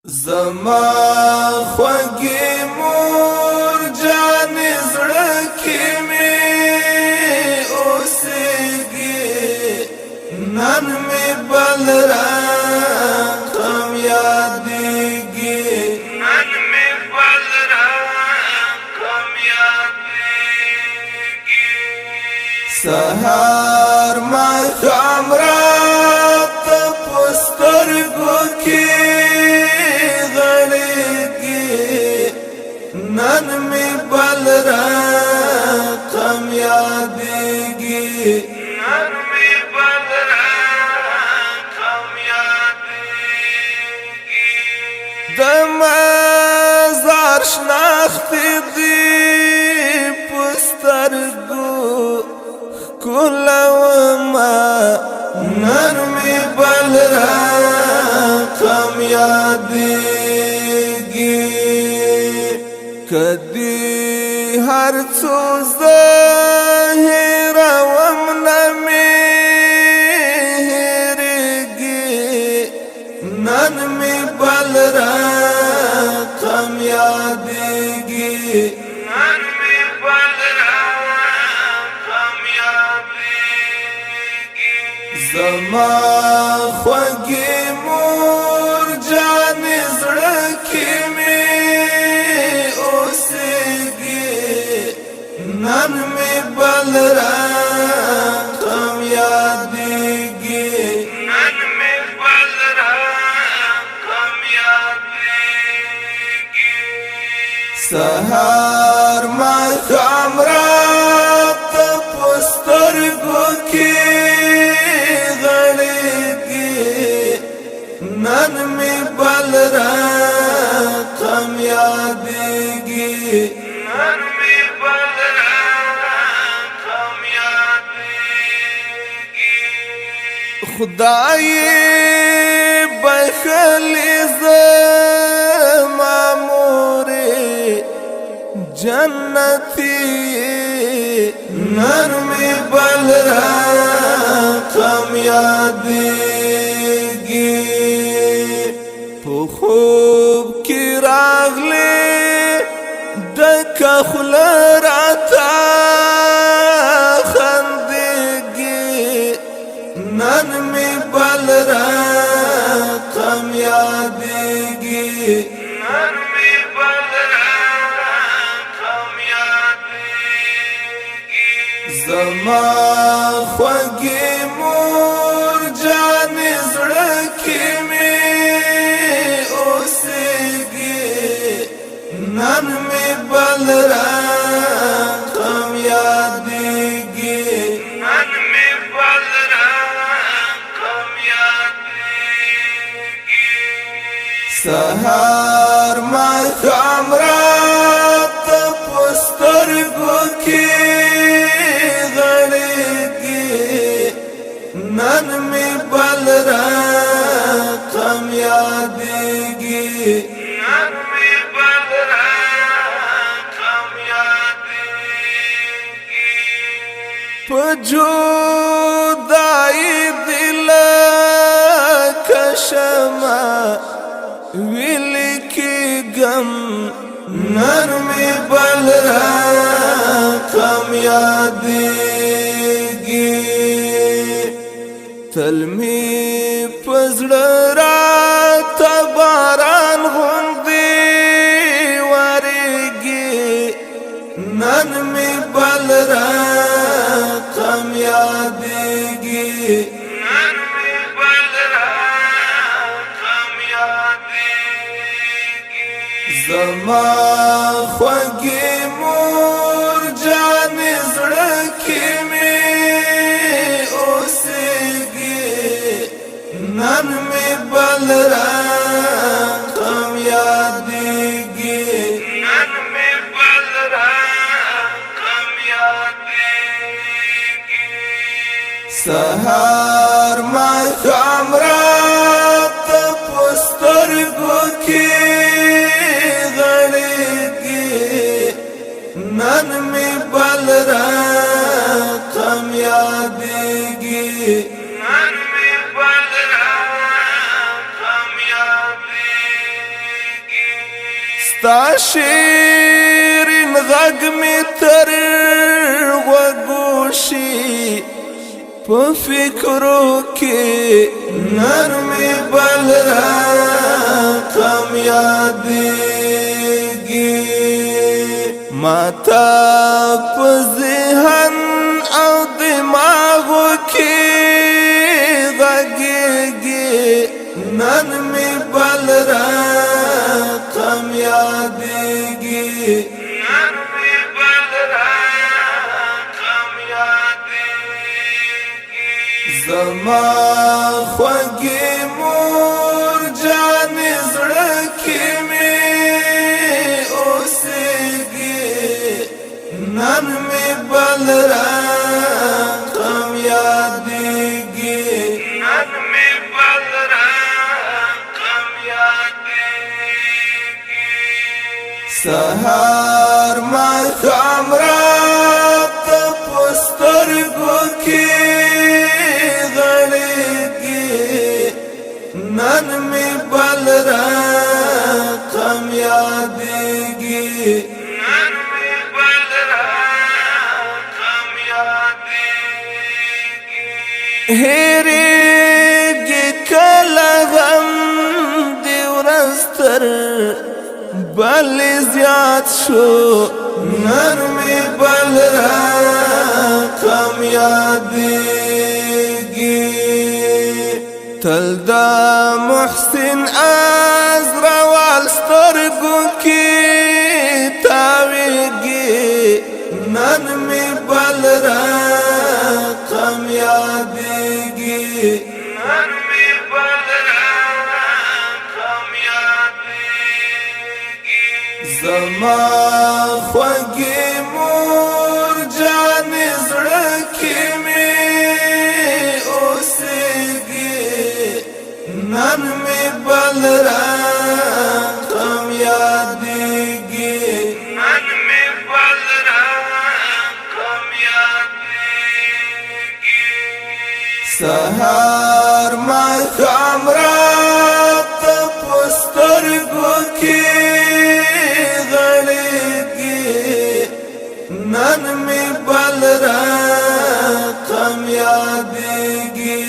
زما خوږی مور جانې زړه کې مې اوسېږي نن مې بل رقم یادېږي نن مې بل رقم یادېږي سهار ماښام راته په سترګو کې نن می بل رقم یادېږي نن می بل رقم یادېږي د مزار شناختې دي په سترګو ښکلومه نن می بل رقم یادېږي کدی هر څو هېروم نه مې هېرېږي نن مې بل رقم یادېږي نن مې بل رقم یادېږي زما خوږې مور جانې زړه کې نن می بل رقم یادېږي نن می بل رقم یادېږي سهار ماښام راته په سترګو کې غړېږي نن می بل رقم یادېږي نن می بل خدای بخلی زما مورې جنتی نن می بل رقم یادېږي په خوب کې راغلی ډکه خوله راته نن می بل رقم یادېږي نن می بل رقم یادېږي زما خوږې مور جانې زړه کې مې اوسېږي نن می بل رقم یادېږي نن می بل سهار ماښام راته په سترګو کې غړېږي نن مې بل رقم یادېږي نن مې بل رقم یادېږي په جدایۍ دې لکه شمع ویلی کېږم نن مې بل رقم یادېږي تل مې په زړه راته باران غوندې ورېږي نن مې بل رقم یادېږي زما خوږې مور جانې زړه کې مې اوسېږي نن مې بل رقم یادېږي نن مې بل رقم یادېږي سهار ماښام راته په سترګو کې نن می بل رقم یادېږي نن می بل رقم یادېږي ستا شیرین غږ می تر غوږو شي په فکرو کې نرمي بل رقم یادېږي ماته په ذهن او دماغو کې غږېږي نن مې بل رقم یادېږي نن مې بل رقم یادېږي زما خوږې مور جانې زړه کې مې اوسېږي نن مې بل رقم یادېږي نن مې بل رقم یادېږي سهار ماښام راته په سترګو کې غړېږي نن مې بل رقم یادېږي نن مې بل رقم یادېږي هېرېږي کله غم د ورځ تر بلې زیات شو نن مې بل رقم یادېږي تل د محسن عزروال سترګو کې تاوېږي نن مې بل رقم یادېږي نن مې بل رقم یادېږي زما خوږې مور جانې زړه کې مې اوسېږي نن مې بل رقم یادېږي نن مې بل رقم یادېږي سهار ماښام راته په سترګو کې غړېږي نن مې بل رقم یادېږي